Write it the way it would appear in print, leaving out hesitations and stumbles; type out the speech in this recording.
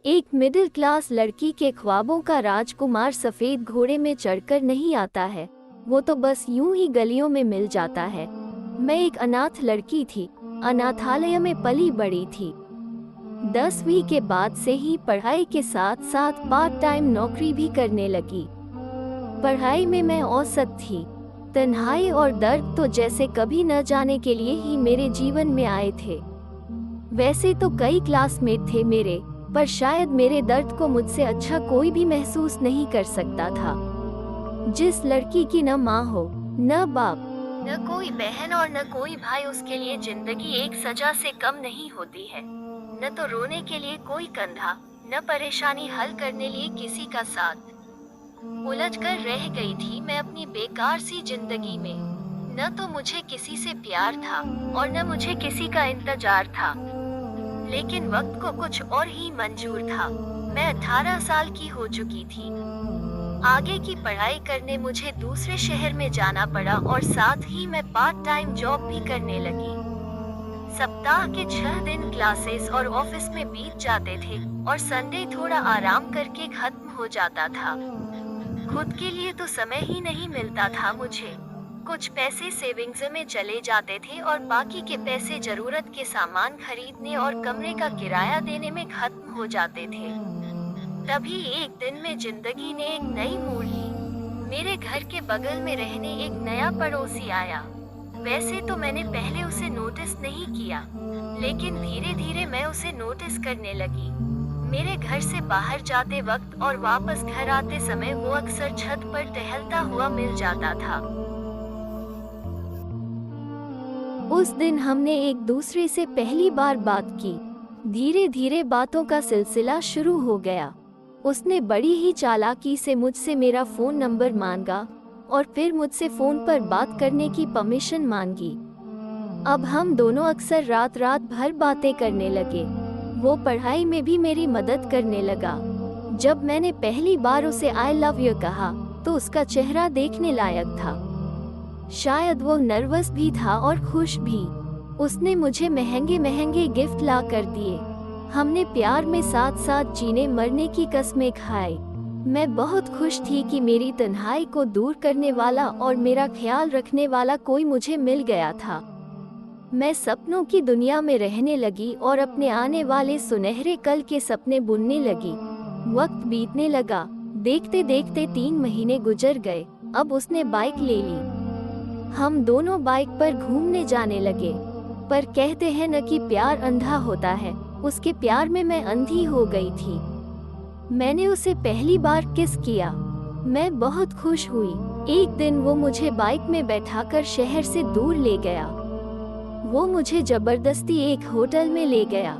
एक middle class लड़की के ख्वाबों का राजकुमार सफेद घोड़े में चढ़कर नहीं आता है, वो तो बस यूं ही गलियों में मिल जाता है। मैं एक अनाथ लड़की थी, अनाथालय में पली बड़ी थी। 10वीं के बाद से ही पढ़ाई के साथ साथ पार्ट टाइम नौकरी भी करने लगी। पढ़ाई में मैं औसत थी। तन्हाई और दर्द तो जैसे कभी न जाने के लिए ही मेरे जीवन में आए थे। वैसे तो कई क्लासमेट थे मेरे, पर शायद मेरे दर्द को मुझसे अच्छा कोई भी महसूस नहीं कर सकता था। जिस लड़की की न माँ हो, न बाप, न कोई बहन और न कोई भाई, उसके लिए जिंदगी एक सजा से कम नहीं होती है। न तो रोने के लिए कोई कंधा, न परेशानी हल करने लिए किसी का साथ। उलझ कर रह गई थी मैं अपनी बेकार सी जिंदगी में। न तो मुझे किसी से प्यार था और न मुझे किसी का इंतजार था, लेकिन वक्त को कुछ और ही मंजूर था। मैं 18 साल की हो चुकी थी। आगे की पढ़ाई करने मुझे दूसरे शहर में जाना पड़ा और साथ ही मैं पार्ट टाइम जॉब भी करने लगी। सप्ताह के 6 दिन क्लासेस और ऑफिस में बीत जाते थे और संडे थोड़ा आराम करके खत्म हो जाता था। खुद के लिए तो समय ही नहीं मिलता था मुझे। कुछ पैसे सेविंग्स में चले जाते थे और बाकी के पैसे जरूरत के सामान खरीदने और कमरे का किराया देने में खत्म हो जाते थे। तभी एक दिन में जिंदगी ने एक नई मोड़ ली। मेरे घर के बगल में रहने एक नया पड़ोसी आया। वैसे तो मैंने पहले उसे नोटिस नहीं किया, लेकिन धीरे धीरे मैं उसे नोटिस करने लगी। मेरे घर से बाहर जाते वक्त और वापस घर आते समय वो अक्सर छत पर टहलता हुआ मिल जाता था। उस दिन हमने एक दूसरे से पहली बार बात की। धीरे धीरे बातों का सिलसिला शुरू हो गया। उसने बड़ी ही चालाकी से मुझसे मेरा फ़ोन नंबर मांगा और फिर मुझसे फ़ोन पर बात करने की परमिशन मांगी। अब हम दोनों अक्सर रात रात भर बातें करने लगे। वो पढ़ाई में भी मेरी मदद करने लगा। जब मैंने पहली बार उसे आई लव यू कहा तो उसका चेहरा देखने लायक था। शायद वो नर्वस भी था और खुश भी। उसने मुझे महंगे महंगे गिफ्ट ला कर दिए। हमने प्यार में साथ साथ जीने मरने की कस्में खाई। मैं बहुत खुश थी कि मेरी तन्हाई को दूर करने वाला और मेरा ख्याल रखने वाला कोई मुझे मिल गया था। मैं सपनों की दुनिया में रहने लगी और अपने आने वाले सुनहरे कल के सपने बुनने लगी। वक्त बीतने लगा। देखते देखते 3 महीने गुजर गए। अब उसने बाइक ले ली। हम दोनों बाइक पर घूमने जाने लगे। पर कहते हैं न कि प्यार अंधा होता है। उसके प्यार में मैं अंधी हो गई थी। मैंने उसे पहली बार किस किया। मैं बहुत खुश हुई। एक दिन वो मुझे बाइक में बैठाकर शहर से दूर ले गया। वो मुझे जबरदस्ती एक होटल में ले गया।